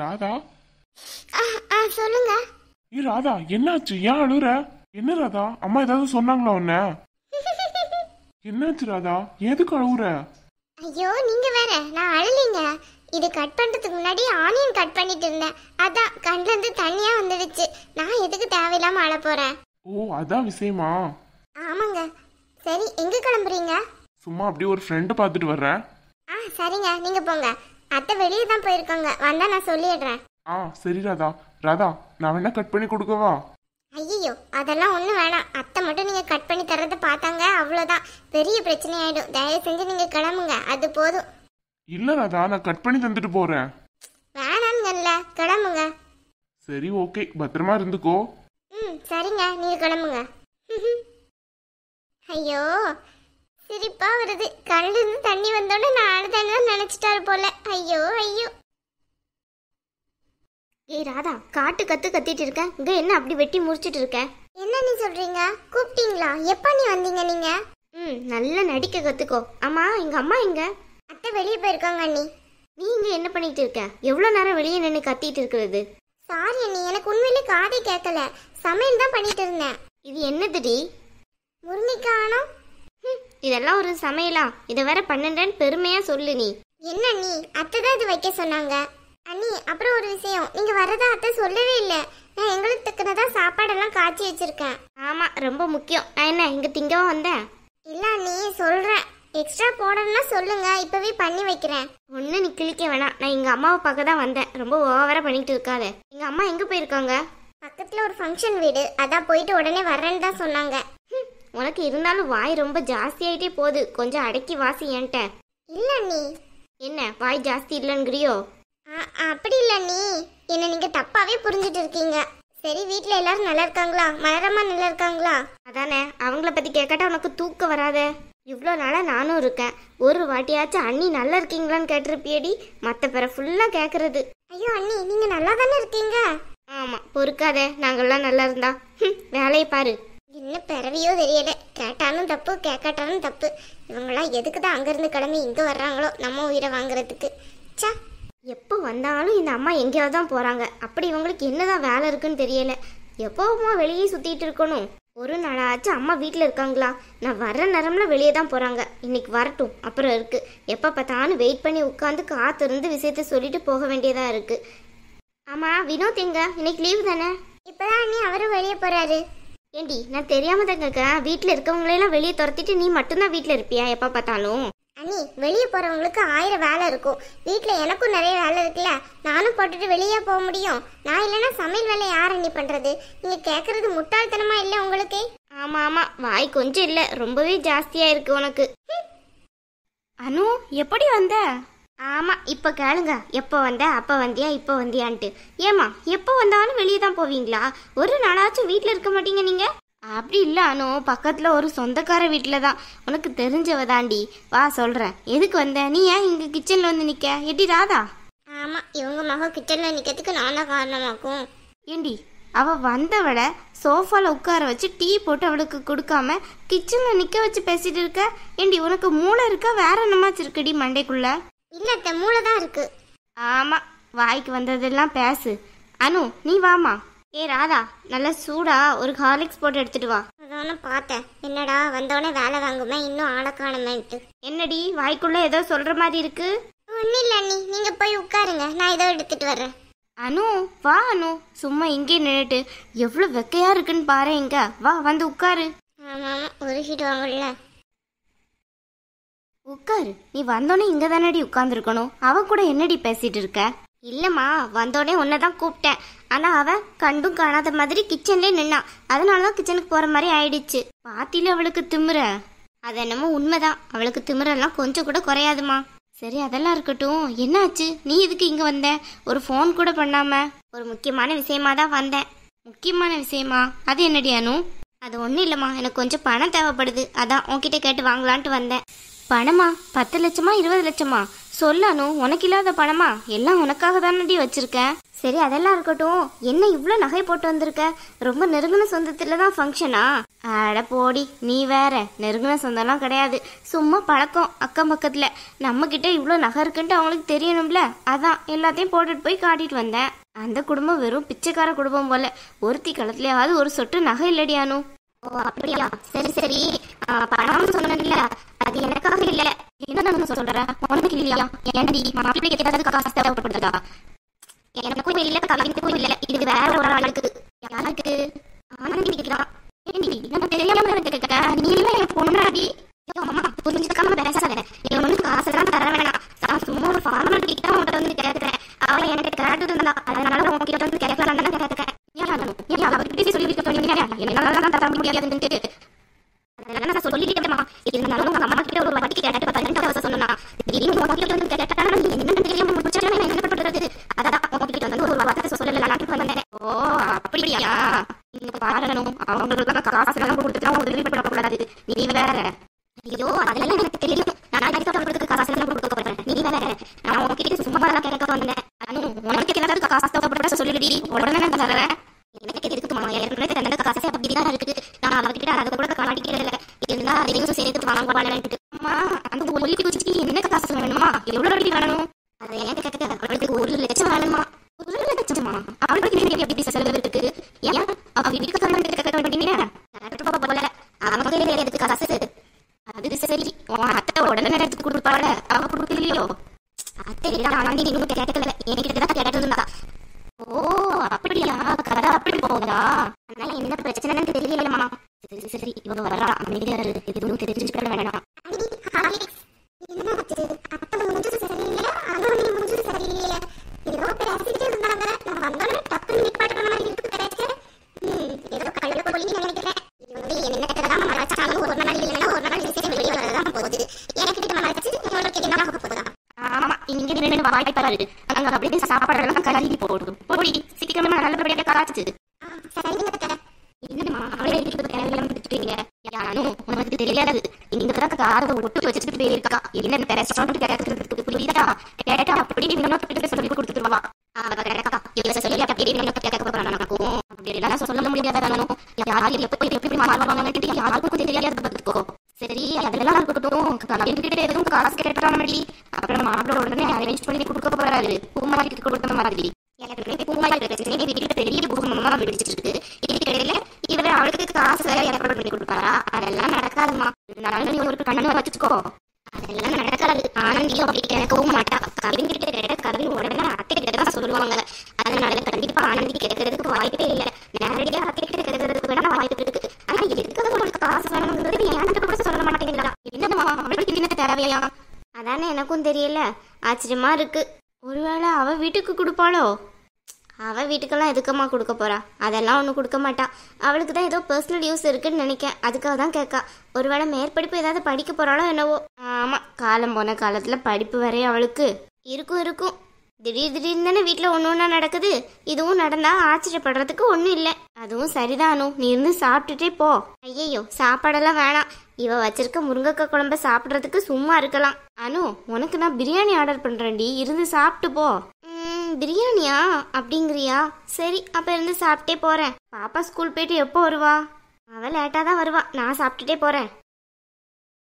ராதா. சொல்லுங்க. ராதா, என்னாச்சு? ஏன் அழுற? என்ன ராதா, அம்மா ஏதாவது சொன்னாங்களா உன்ன? என்னாச்சு ராதா, எதுக்கு அழுவுற? ஐயோ நீங்க வேற, நான் அழலிங்க. இது கட் பண்றதுக்கு முன்னாடி ஆனியன் கட் பண்ணிட்டு இருந்தேன். அதான் கண்ணுல இருந்து தண்ணியா வந்துடுச்சு. நான் எதுக்கு தேவையில்லாம அழ போறேன்? ஓ, அதான் விஷயமா? ஆமாங்க. சரி, எங்க கிளம்புறீங்க? சும்மா அப்படியே ஒரு ஃப்ரெண்டு பார்த்துட்டு வர்றேன். சரிங்க, நீங்க போங்க. அத்தை வெளியே தான் போயிருக்காங்க, வந்தா நான் சொல்லிடுறேன். சரி ராதா. ராதா, நான் வேணா கட் பண்ணி கொடுக்கவா? ஐயோ அதெல்லாம் ஒன்றும் வேணாம். அத்தை மட்டும் நீங்கள் கட் பண்ணி தர்றதை பார்த்தாங்க அவ்வளோதான், பெரிய பிரச்சனை ஆயிடும். தயவு செஞ்சு நீங்கள் கிளம்புங்க, அது போதும். இல்ல ராதா, நான் கட் பண்ணி தந்துட்டு போறேன். வேணாங்கல்ல, கிளம்புங்க. சரி ஓகே, பத்திரமா இருந்துக்கோ. சரிங்க, நீங்கள் கிளம்புங்க. ஐயோ சிரிப்பா வருது. கண்ணுல இருந்து தண்ணி வந்தோடனே நான் அழுதானு நினைச்சிட்டாரு போல. ஐயோ ஐயோ. ஏய் ராதா, காட்டு கத்திட்டு இருக்க. இங்க என்ன அப்படி வெட்டி முடிச்சிட்டு இருக்க? என்ன நீ சொல்றீங்க? கூப்பிட்டீங்களா? எப்ப நீ வந்தீங்க நீங்க? நல்லா நடிக்க கத்துக்கோ. ஆமா, எங்க அம்மா எங்க? அத்தை வெளியே போயிருக்காங்க அண்ணி. நீ இங்க என்ன பண்ணிட்டு இருக்க? எவ்வளவு நேரம் வெளியே நின்று கத்திட்டு இருக்கிறது? சாரி அண்ணி, எனக்கு உண்மையிலே காதை கேட்கல. சமையல் தான் பண்ணிட்டு இருந்தேன். இது என்னதுடி? முருங்கைக்கானோ? இதெல்லாம் ஒரு சமையலா? இதை வேற பண்ணுறேன்னு பெருமையா சொல்லு நீ. என்ன நீ? அத்தை தான் இது வைக்க சொன்னாங்க. அண்ணி அப்புறம் ஒரு விஷயம், நீங்க வரதா அத்தை சொல்லவே இல்லை. நான் எங்களுக்கு தக்கனதா சாப்பாடெல்லாம் காய்ச்சி வச்சிருக்கேன். ஆமா, ரொம்ப முக்கியம். நான் என்ன இங்க திங்கவா வந்தேன்? இல்ல நீ சொல்றேன், எக்ஸ்ட்ரா போடணும்னா சொல்லுங்க, இப்பவே பண்ணி வைக்கிறேன். ஒண்ணு நீ கிளிக்க வேணாம். நான் எங்க அம்மாவை பார்க்க தான் வந்தேன். ரொம்ப ஓவரா பண்ணிட்டு இருக்காத. எங்க அம்மா எங்க போயிருக்காங்க? பக்கத்துல ஒரு ஃபங்க்ஷன் வீடு, அதான் போயிட்டு உடனே வர்றேன்னு தான் சொன்னாங்க. உனக்கு இருந்தாலும் வாய் ரொம்ப ஜாஸ்தி ஆயிட்டே போகுது. கொஞ்சம் அடக்கி வாசி என்கிட்ட. இல்ல நீ என்ன வாய் ஜாஸ்தி இல்லைங்கிறியோ? அப்படி இல்ல நீ, என்ன நீங்க தப்பாவே புரிஞ்சிட்டு இருக்கீங்க. சரி, வீட்டுல எல்லாரும் நல்லா இருக்காங்களா? மலரம்மா நல்லா இருக்காங்களா? அதானே, அவங்கள பத்தி கேட்கட்டா உனக்கு தூக்கம் வராத. இவ்வளோ நாளா நானும் இருக்கேன். ஒரு வாட்டியாச்சும் அண்ணி நல்லா இருக்கீங்களான்னு கேட்டிருப்பியடி. மற்ற பேரை ஃபுல்லா கேட்கறது. ஐயோ அண்ணி, நீங்க நல்லா தானே இருக்கீங்க. ஆமா, பொறுக்காத. நாங்கெல்லாம் நல்லா இருந்தா. வேலையை பாரு. என்ன பிறவியோ தெரியல. கேட்டாலும் தப்பு, கேட்காட்டாலும் தப்பு. இவங்கெல்லாம் எதுக்கு தான் அங்கிருந்து கிளம்பி இங்க வர்றாங்களோ நம்ம உயிரை வாங்குறதுக்கு. சா, எப்போ வந்தாலும் இந்த அம்மா எங்கேயாவது தான் போறாங்க. அப்படி இவங்களுக்கு என்னதான் வேலை இருக்குன்னு தெரியல. எப்போவுமா வெளியே சுத்திட்டு இருக்கணும். ஒரு நாளாச்சும் அம்மா வீட்டில் இருக்காங்களா? நான் வர்ற நேரம்ல வெளியே தான் போறாங்க. இன்னைக்கு வரட்டும், அப்புறம் இருக்கு. எப்போ பார்த்தாலும் வெயிட் பண்ணி உட்காந்து காத்திருந்து விஷயத்த சொல்லிட்டு போக வேண்டியதா இருக்கு. ஆமா, வினோத் எங்க? இன்னைக்கு லீவு தானே? இப்பதான் அண்ணி அவரும் வெளியே போறாரு. ஏண்டி, நான் தெரியாம தான் கேட்க. வீட்டில் இருக்கவங்களெல்லாம் வெளியே துரத்திட்டு நீ மட்டும்தான் வீட்டில் இருப்பியா எப்போ பார்த்தாலும்? அண்ணி, வெளியே போறவங்களுக்கு 1000 வேலை இருக்கும். வீட்டில் எனக்கும் நிறைய வேலை இருக்குல்ல. நானும் போட்டுட்டு வெளியே போக முடியும். நான் இல்லைன்னா சமையல் வேலை யார் அண்ணி பண்றது? நீங்க கேட்கறது முட்டாள்தனமா இல்லை உங்களுக்கு? ஆமா ஆமா, வாய் கொஞ்சம் இல்லை, ரொம்பவே ஜாஸ்தியா இருக்கு உனக்கு. அனு, எப்படி வந்த? ஆமா, இப்ப கேளுங்க. எப்போ வந்த? அப்ப வந்தியா, இப்ப வந்தியான்ட்டு. ஏமா, எப்போ வந்தாலும் வெளியே தான் போவீங்களா? ஒரு நாளாச்சும் வீட்டில் இருக்க மாட்டீங்க நீங்க? அப்படி இல்ல அனு, பக்கத்துல ஒரு சொந்தக்கார வீட்டுல தான். உனக்கு தெரிஞ்சவ தாண்டி. வா சொல்றேன். எதுக்கு வந்த? நீ ஏன் இங்க கிச்சன்ல வந்து நிக்க? எடி ராதா? ஆமா, இவங்க மக கிச்சன்ல நிக்கிறதுக்கு நான் தான் காரணமாக்கும். ஏண்டி, அவ வந்தவளை சோஃபால உட்கார வச்சு டீ போட்டு அவளுக்கு கொடுக்காம கிச்சன்ல நிக்க வச்சு பேசிட்டு இருக்க. ஏண்டி, உனக்கு மூளை இருக்கா வேற என்னமாச்சு இருக்குடி மண்டைக்குள்ள? இல்ல, மூளை தான் இருக்கு. ஆமா, வாய்க்கு வந்ததெல்லாம் பேசு. அனு, நீ வாமா. ஏ ராதா, நல்லா சூடா ஒரு ஹார்லிக்ஸ் போட்டு எடுத்துட்டு வா. அதான பார்த்தேன். என்னடா வந்தவொடனே வேலை வாங்குமே, இன்னும் ஆள காணுமேன்ட்டு. என்னடி வாய்க்குள்ள ஏதோ சொல்ற மாதிரி இருக்கு? ஒன்னும் இல்ல அண்ணி, நீங்க போய் உட்காருங்க, நான் ஏதோ எடுத்துட்டு வர்றேன். அனு வா அனு, சும்மா இங்கே நின்னுட்டு எவ்வளவு வெக்கையா இருக்குன்னு பாரு. இங்க வா, வந்து உட்காரு. ஆமா, ஒரு ஹீட் வாங்கல. உட்காரு. நீ வந்தோடனே இங்க தானடி உட்கார்ந்துருக்கணும். அவ கூட என்னடி பேசிட்டு இருக்க? இல்லம்மா, வந்தோடனே உன்னதான் கூப்பிட்டேன். ஆனா அவ கண்டும் காணாத மாதிரி கிச்சன்லேயே நின்னா. அதனாலதான் கிச்சனுக்கு போற மாதிரி ஆயிடுச்சு. பாத்தியில அவளுக்கு திமிர. அது என்னமோ உண்மைதான், அவளுக்கு திமிரெல்லாம் கொஞ்சம் கூட குறையாதுமா. சரி, அதெல்லாம் இருக்கட்டும். என்னாச்சு? நீ எதுக்கு இங்க வந்த? ஒரு ஃபோன் கூட பண்ணாம? ஒரு முக்கியமான விஷயமா தான் வந்தேன். முக்கியமான விஷயமா? அது என்னடி அனு? அது ஒன்றும் இல்லைம்மா, எனக்கு கொஞ்சம் பணம் தேவைப்படுது. அதான் உன்கிட்ட கேட்டு வாங்கலான்ட்டு வந்தேன். பணமா? 10 லட்சமா 20 லட்சமா? சொல்லணும், உனக்கு இல்லாத பணமா? எல்லாம் உனக்காக தானடி வச்சிருக்கேன். சரி அதெல்லாம் இருக்கட்டும், என்ன இவ்வளோ நகை போட்டு வந்திருக்க? ரொம்ப நெருங்கின சொந்தத்துல தான் ஃபங்க்ஷனா? அட போடி, நீ வேற. நெருங்கின சொந்தம்லாம் கிடையாது, சும்மா பழக்கம் அக்கம் பக்கத்துல. நம்ம கிட்ட இவ்வளோ நகை இருக்குன்ட்டு அவங்களுக்கு தெரியணும்ல, அதான் எல்லாத்தையும் போட்டுட்டு போய் காட்டிட்டு வந்தேன். அந்த குடும்பம் வெறும் பிச்சைக்கார குடும்பம் போல. ஒருத்தி காலத்துலயாவது ஒரு சொட்டு நகை இல்லடியானு. ஓ அப்படியா, சரி சரி. பணம் சொன்னதில்ல, அது எனக்காக இல்ல. என்ன சொல்ற, உனக்கு இல்லையா? ஏன்டி மாப்பிள்ளைக்கு ஏதாவது காசு தேவைப்படுறதா? எனக்கும் இல்ல, கவிதைக்கும் இல்ல. இது வேற ஒரு ஆளுக்கு. யாருக்கு? ஆனந்திக்கலாம். ஏண்டி நம்ம தெரியாம இருக்க, நீ எல்லாம் என் பொண்ணாடி. அம்மா புரிஞ்சுக்காம பேசாத. என் ஒண்ணு காசெல்லாம் தர வேணாம். நான் சும்மா ஒரு ஃபார்மாலிட்டிக்கு தான் உங்கள்கிட்ட வந்து கேட்கிறேன். அவன் எனக்கு கேட்டு இருந்தா, அதனால உங்ககிட்ட வந்து கேட்கலாம் தானே கேட்கிறேன். அவர்கிட்ட சொல்லிட்டு என்னால தர முடியாதுன்னு. அதனால நான் சொல்லிட்டேன்மா. இருந்தாலும் உங்க அம்மா கிட்ட ஒரு வாட்டி கேட்டு 18 சொன்னா, திடீர்னு உங்ககிட்ட வந்து கேட்டா நீ என்ன தெரியாம முடிச்சாலே நான் என்ன பண்றது? அதான் உங்ககிட்ட வந்து ஒரு வார்த்தை சொல்லலாம் வந்தேன். ஓ அப்படியா? நீங்க பாருங்க, அவங்களுக்கு காசு எல்லாம் கொடுத்துட்டு உதவி பண்ணக்கூடாது. நீ வேற. ஐயோ அதெல்லாம் எனக்கு தெரியும். நான் அவங்களுக்கு காசு எல்லாம் கொடுக்க போறேன். நீ வேற. நான் உங்ககிட்ட சும்மா தான் கேட்க வந்தேன். உனக்கு ஏதாவது காசு தேவைப்பட சொல்லிடி, உடனே நான் தரேன். எனக்கு இருக்குமா? ஏற்கனவே தந்த காசு அப்படிதான் இருக்குது. நான் அவர்கிட்ட அதை கூட காட்டிக்கிறதில்ல. இருந்தா அதையும் சேர்த்து வாங்க. அம்மா அந்த ஒல்லி குச்சிக்கு என்ன காசு வேணுமா? எவ்வளவு ரெடி வேணும்? அதை எனக்கு கேட்க அவளுக்கு 1 லட்சம் வேணுமா? 1 லட்சமா? அவளுக்கு நீங்க எப்படி செலவு இருக்கு? ஏன் அவ வீட்டுக்கு கேட்க வேண்டிய போல அவங்க எடுத்து காசு. அது சரி, உன் அத்தை உடனே எடுத்து கொடுப்பாள். அவ கொடுக்கலையோ? அத்தை ஆனந்தி நீங்க கேட்கல, என்கிட்ட கேட்டதுன்னா. ஓ அப்படியா? கதை அப்படி போகுதா? அதனால என்ன பிரச்சனை தெரியலமா. சரி சரி, இவங்க வரா அமைதியாரு, எதுவும் தெரிஞ்சுக்கிட வேணாம். ஆமா இங்க வாய்ப்பாரு. அங்க அப்படியே சாப்பாடு கலரி போடும். போடி சீக்கிரமா நல்லபடியாக காய்ச்சு. என்னமா அவளே தேவையில்லாம உனக்கு தெரியாது. இந்த காரத்தை ஒட்டு வச்சுட்டு போயிருக்கா. என்ன பேசுறதுக்கு புரியுதா? கேட்டா அப்படி சொல்லி கொடுத்துருவா. சொல்ல முடியாத யாருக்கும் தெரியாது. பார்த்துக்கோ. சரி அதெல்லாம் இருக்கட்டும். எதுவும் காசு கேட்டாடி. அப்புறம் மாப்பிள்ள உடனே அரேஞ்ச் பண்ணி கொடுக்க போறாரு. பூமாரிக்கு கொடுத்த மாதிரி. பெரிய பூகமா வெடிச்சிருக்கு. இதுக்கிடையில இவரை அவளுக்கு காசு ஏற்பாடு பண்ணி கொடுப்பாரா? அதெல்லாம் நடக்காதுமா. இருந்தாலும் நீ ஒரு கண்ணனை வச்சுக்கோ. அதெல்லாம் நடக்காது. ஆனந்தியும் அப்படி கேட்கவும் மாட்டா. கவிங்கிட்ட கேட்ட கவி உடனே அத்தை கிட்ட தான் சொல்லுவாங்க. அதனால கண்டிப்பா ஆனந்தி கேட்கறதுக்கு வாய்ப்பே இல்லை. நேரடியா அத்தை கிட்ட கேட்கறதுக்கு வேணா வாய்ப்பு இருக்கு. ஆனா எதுக்கு உங்களுக்கு காசு வேணுங்கிறது ஏன்கிட்ட கூட சொல்ல மாட்டேங்கிறா. என்னமா அவளுக்கு என்ன தேவையா? அதானே எனக்கும் தெரியல, ஆச்சரியமா இருக்கு. ஒருவேளை அவ வீட்டுக்கு கொடுப்பாளோ? அவள் வீட்டுக்கெல்லாம் எதுக்கம்மா கொடுக்க போறா? அதெல்லாம் ஒன்றும் கொடுக்க மாட்டா. அவளுக்கு தான் ஏதோ பர்சனல் யூஸ் இருக்குன்னு நினைக்கேன், அதுக்காக தான் கேட்கா. ஒருவேளை மேற்படிப்பு ஏதாவது படிக்க போறாளோ என்னவோ. ஆமாம், காலம் போன காலத்தில் படிப்பு வரைய அவளுக்கு இருக்கும். திடீர்னு தானே வீட்டில் ஒன்று நடக்குது. இதுவும் நடந்தா ஆச்சரியப்படுறதுக்கு ஒன்றும் இல்லை. அதுவும் சரிதானு, நீ இருந்து சாப்பிட்டுட்டே போ. ஐயையோ சாப்பாடெல்லாம் வேணாம். இவ வச்சிருக்க முருங்கைக்காய் குழம்ப சாப்பிட்றதுக்கு சும்மா இருக்கலாம். அனு, உனக்கு நான் பிரியாணி ஆர்டர் பண்ணுறேன்டி, இருந்து சாப்பிட்டு போ. பிரியாணியா அப்படிங்கிறியா? சரி அப்போ இருந்து சாப்பிட்டே போகிறேன். பாப்பா ஸ்கூல் போயிட்டு எப்போ வருவா? அவள் லேட்டாக தான் வருவா. நான் சாப்பிட்டுட்டே போகிறேன்.